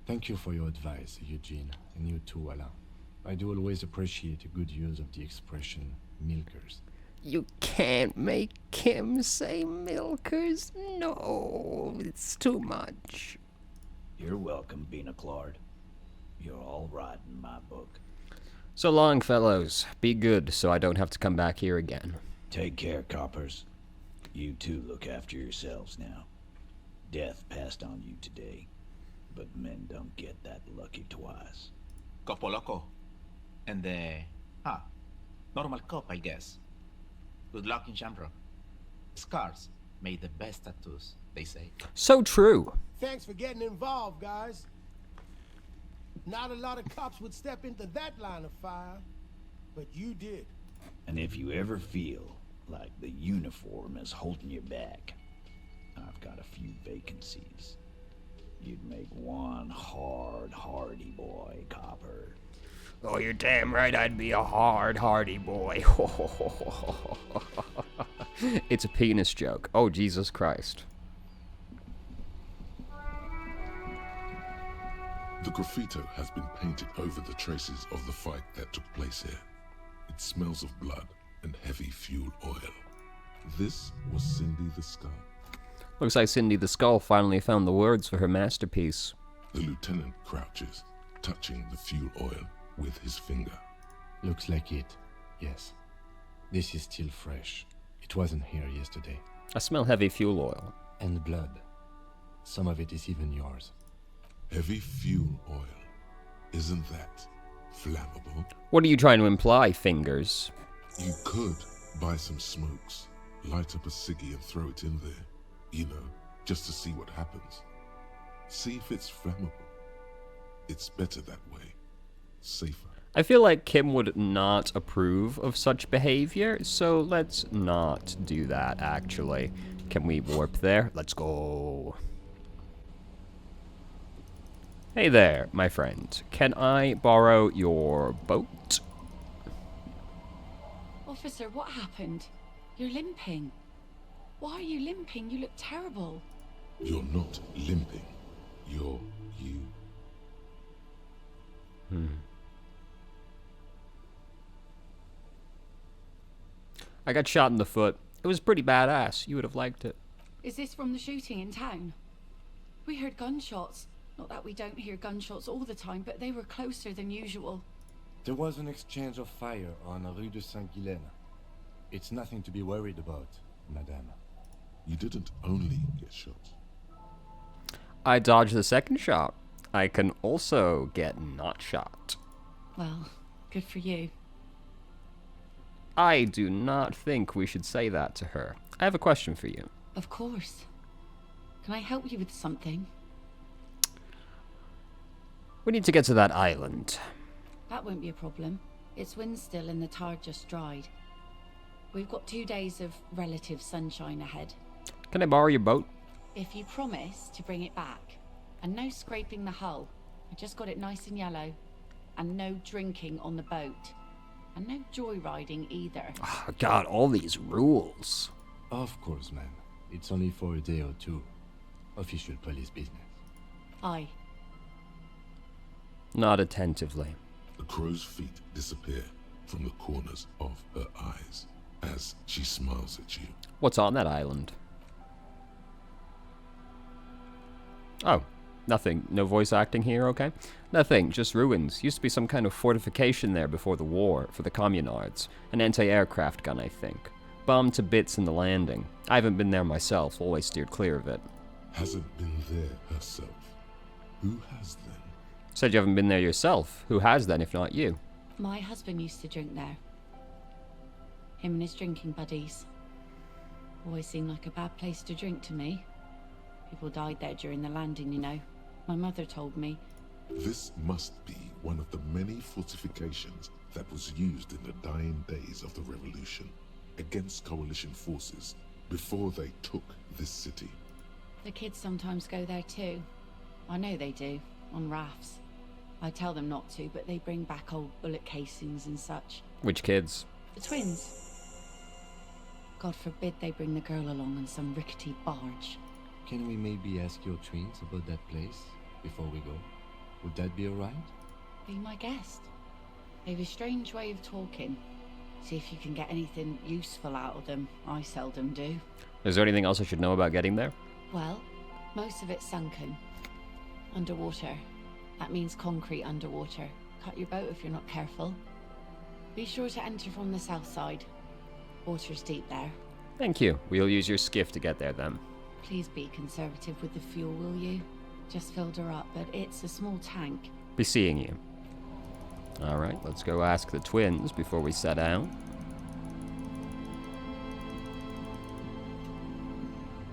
Thank you for your advice, Eugene, and you too, Alain. I do always appreciate a good use of the expression milkers. You can't make him say milkers. No, it's too much. You're welcome, Bina Claude. You're all right in my book. So long, fellows. Be good so I don't have to come back here again. Take care, coppers. You too look after yourselves now. Death passed on you today, but men don't get that lucky twice. Copo loco. And normal cop, I guess. Good luck in Shamrock. Scars made the best tattoos, they say. So true. Thanks for getting involved, guys. Not a lot of cops would step into that line of fire, but you did. And if you ever feel like the uniform is holding you back, I've got a few vacancies. You'd make one hardy boy, copper. Oh, you're damn right I'd be a hardy boy. It's a penis joke. Oh, Jesus Christ. The graffito has been painted over the traces of the fight that took place here. It smells of blood and heavy fuel oil. This was Cindy the Skull. Looks like Cindy the Skull finally found the words for her masterpiece. The lieutenant crouches, touching the fuel oil with his finger. Looks like it, yes. This is still fresh. It wasn't here yesterday. I smell heavy fuel oil. And blood. Some of it is even yours. Heavy fuel oil. Isn't that flammable? What are you trying to imply, Fingers? You could buy some smokes, light up a ciggy and throw it in there. You know, just to see what happens. See if it's flammable. It's better that way. Safer. I feel like Kim would not approve of such behavior, so let's not do that, actually. Can we warp there? Let's go. Hey there, my friend. Can I borrow your boat? Officer, what happened? You're limping. Why are you limping? You look terrible. You're not limping. You're you. I got shot in the foot. It was pretty badass. You would have liked it. Is this from the shooting in town? We heard gunshots. Not that we don't hear gunshots all the time, but they were closer than usual. There was an exchange of fire on Rue de Saint-Guylaine. It's nothing to be worried about, madame. You didn't only get shot. I dodged the second shot. I can also get not shot. Well, good for you. I do not think we should say that to her. I have a question for you. Of course. Can I help you with something? We need to get to that island. That won't be a problem. It's wind still and the tide just dried. We've got 2 days of relative sunshine ahead. Can I borrow your boat? If you promise to bring it back. And no scraping the hull. I just got it nice and yellow. And no drinking on the boat. And no joyriding either. Oh, God, all these rules. Of course, ma'am. It's only for a day or two. Official police business. Aye. Not attentively. The crow's feet disappear from the corners of her eyes as she smiles at you. What's on that island? Oh, nothing. No voice acting here, okay? Nothing, just ruins. Used to be some kind of fortification there before the war, for the communards. An anti-aircraft gun, I think. Bombed to bits in the landing. I haven't been there myself, always steered clear of it. Hasn't been there herself. Who has then? Said you haven't been there yourself. Who has then, if not you? My husband used to drink there. Him and his drinking buddies. Always seemed like a bad place to drink to me. People died there during the landing, you know. My mother told me. This must be one of the many fortifications that was used in the dying days of the revolution against coalition forces before they took this city. The kids sometimes go there too. I know they do, on rafts. I tell them not to, but they bring back old bullet casings and such. Which kids? The twins. God forbid they bring the girl along on some rickety barge. Can we maybe ask your twins about that place before we go? Would that be alright? Be my guest. They've a strange way of talking. See if you can get anything useful out of them. I seldom do. Is there anything else I should know about getting there? Well, most of it's sunken. Underwater. That means concrete underwater. Cut your boat if you're not careful. Be sure to enter from the south side. Water's deep there. Thank you. We'll use your skiff to get there then. Please be conservative with the fuel, will you? Just filled her up, but it's a small tank. Be seeing you. Alright, let's go ask the twins before we set out.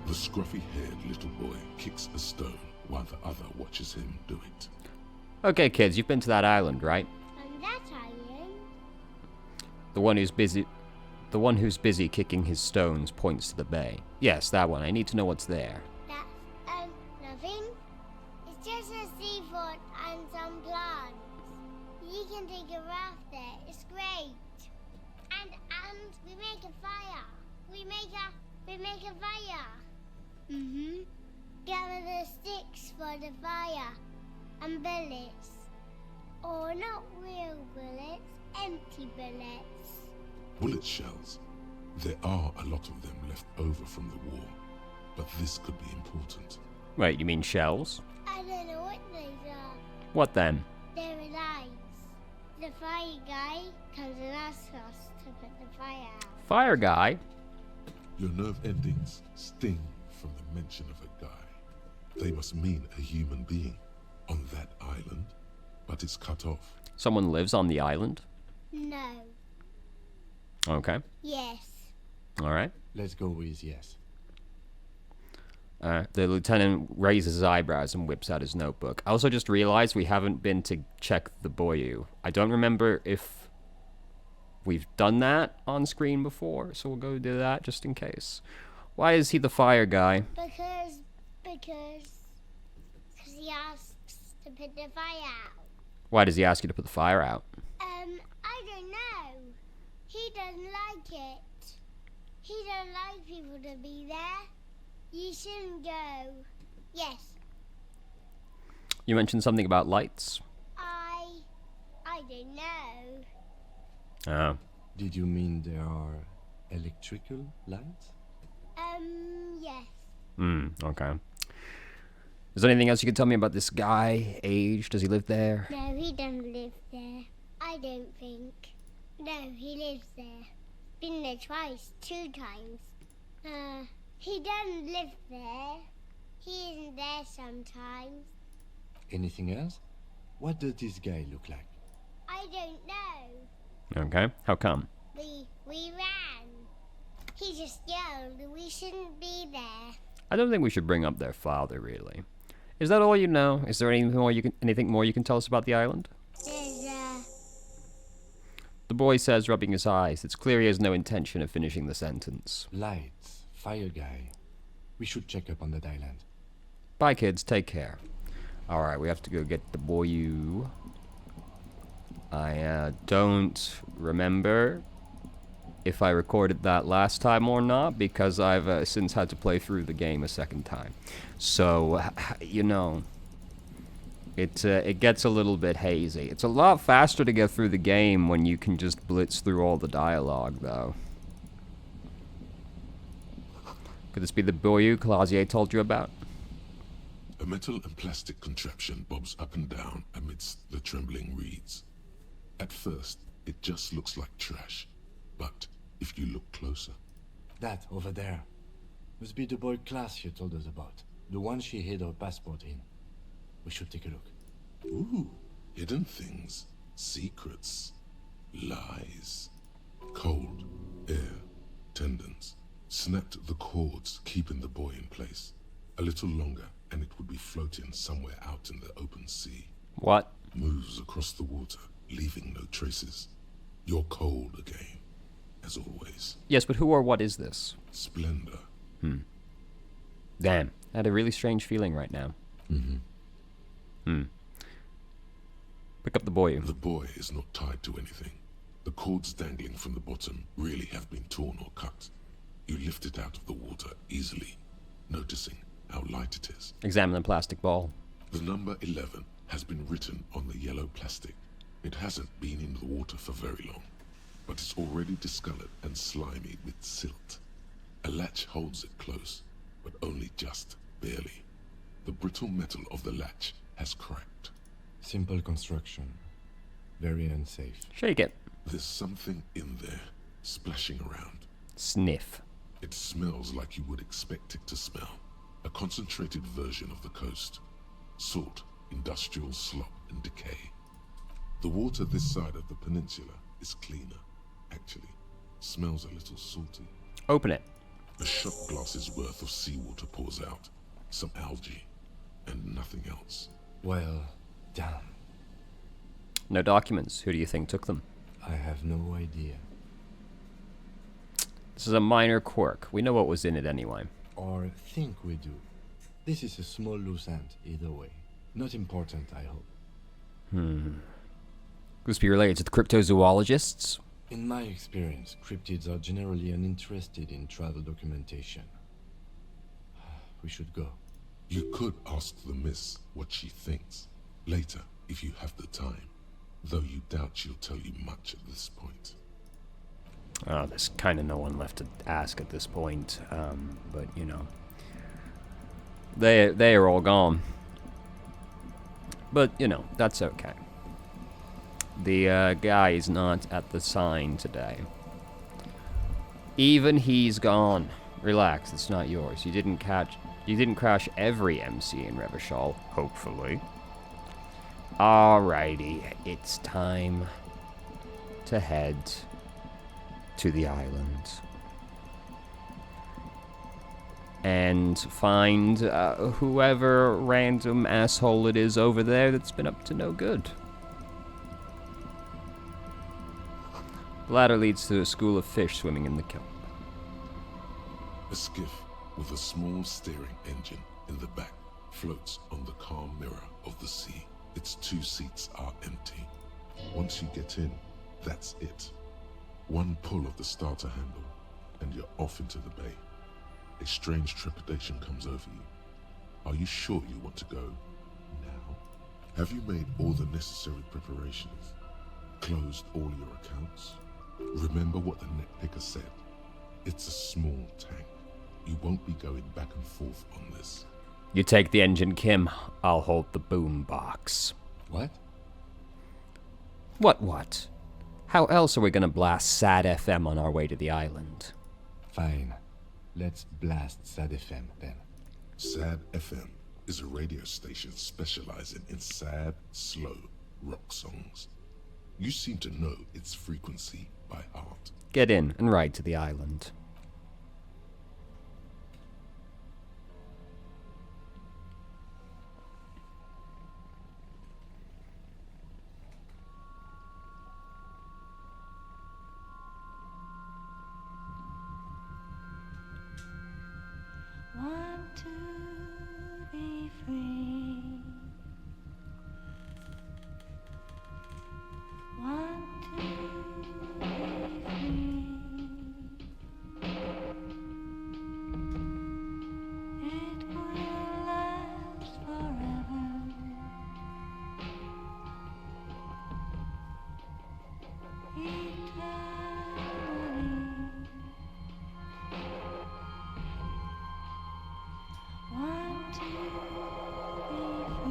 The scruffy-haired little boy kicks a stone while the other watches him do it. Okay, kids, you've been to that island, right? That island? The one who's busy kicking his stones points to the bay. Yes, that one. I need to know what's there. That's, nothing. It's just a seafort and some plants. You can take a raft there. It's great. And we make a fire. We make a fire. Mm-hmm. Gather the sticks for the fire. And bullets. Or not real bullets, empty bullets. Bullet shells. There are a lot of them left over from the war, but this could be important. Wait, you mean shells? I don't know what these are. What then? They're alive. The fire guy comes and asks us to put the fire out. Fire guy? Your nerve endings sting from the mention of a guy. They must mean a human being on that island, but it's cut off. Someone lives on the island? No. Okay. Yes. Alright. Let's go with yes. The lieutenant raises his eyebrows and whips out his notebook. I also just realized we haven't been to check the Boyu. I don't remember if we've done that on screen before, so we'll go do that just in case. Why is he the fire guy? Because he asks to put the fire out. Why does he ask you to put the fire out? I don't know. He doesn't like it. He don't like people to be there. You shouldn't go. Yes. You mentioned something about lights. I don't know. Oh. Did you mean there are electrical lights? Yes. Okay. Is there anything else you can tell me about this guy? Age? Does he live there? No, he doesn't live there. I don't think. No, he lives there. Been there twice, 2 times. He doesn't live there. He isn't there sometimes. Anything else? What does this guy look like? I don't know. Okay. How come? We ran. He just yelled we shouldn't be there. I don't think we should bring up their father, really. Is that all you know? Is there anything more you can tell us about the island? The boy says, rubbing his eyes. It's clear he has no intention of finishing the sentence. Lights, fire guy. We should check up on that island. Bye, kids. Take care. Alright, we have to go get the Boyu. I don't remember if I recorded that last time or not, because I've since had to play through the game a second time. So, you know, it gets a little bit hazy. It's a lot faster to get through the game when you can just blitz through all the dialogue, though. Could this be the Boyu Clausier told you about? A metal and plastic contraption bobs up and down amidst the trembling reeds. At first, it just looks like trash, but if you look closer... That, over there, must be the boy Clausier told us about. The one she hid her passport in. We should take a look. Ooh, hidden things, secrets, lies. Cold, air, tendons. Snapped the cords, keeping the boy in place. A little longer, and it would be floating somewhere out in the open sea. What? Moves across the water, leaving no traces. You're cold again, as always. Yes, but who or what is this? Splendor. Damn, I had a really strange feeling right now. Pick up the Boyu. The boy is not tied to anything. The cords dangling from the bottom really have been torn or cut. You lift it out of the water easily, noticing how light it is. Examine the plastic ball. The number 11 has been written on the yellow plastic. It hasn't been in the water for very long. but it's already discolored and slimy with silt. A latch holds it close, but only just barely. The brittle metal of the latch has cracked. Simple construction. Very unsafe. Shake it. There's something in there, splashing around. Sniff. It smells like you would expect it to smell. A concentrated version of the coast. Salt, industrial slop, and decay. The water this side of the peninsula is cleaner, actually. Smells a little salty. Open it. A shot glass's worth of seawater pours out. Some algae, and nothing else. Well, damn. No documents. Who do you think took them? I have no idea. This is a minor quirk. We know what was in it anyway. Or think we do. This is a small loose end, either way. Not important, I hope. Could this be related to the cryptozoologists? In my experience, cryptids are generally uninterested in travel documentation. We should go. You could ask the miss what she thinks. Later, if you have the time. Though you doubt she'll tell you much at this point. There's kind of no one left to ask at this point. But, you know. They are all gone. But, you know, that's okay. The guy is not at the sign today. Even he's gone. Relax, it's not yours. You didn't crash every MC in Revachol, hopefully. Alrighty, it's time to head to the island. And find whoever random asshole it is over there that's been up to no good. The ladder leads to a school of fish swimming in the kelp. A skiff with a small steering engine in the back floats on the calm mirror of the sea. Its 2 seats are empty. Once you get in, that's it. One pull of the starter handle, and you're off into the bay. A strange trepidation comes over you. Are you sure you want to go now? Have you made all the necessary preparations? Closed all your accounts? Remember what the netpicker said. It's a small tank. You won't be going back and forth on this. You take the engine, Kim. I'll hold the boom box. What? What? How else are we gonna blast SAD FM on our way to the island? Fine. Let's blast SAD FM then. SAD FM is a radio station specializing in sad, slow rock songs. You seem to know its frequency by heart. Get in and ride to the island. Want to be free. Want to be free. It will last forever. Eternally. Want to be free.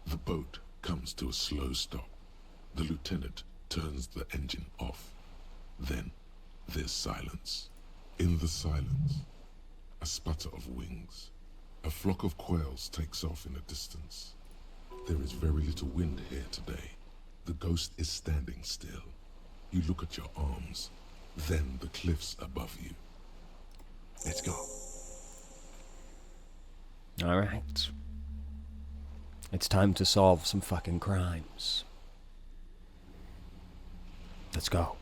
The boat comes to a slow stop. The lieutenant turns the engine off. Then there's silence. In the silence, a sputter of wings. A flock of quails takes off in the distance. There is very little wind here today. The ghost is standing still. You look at your arms, then the cliffs above you. Let's go. All right. It's time to solve some fucking crimes. Let's go.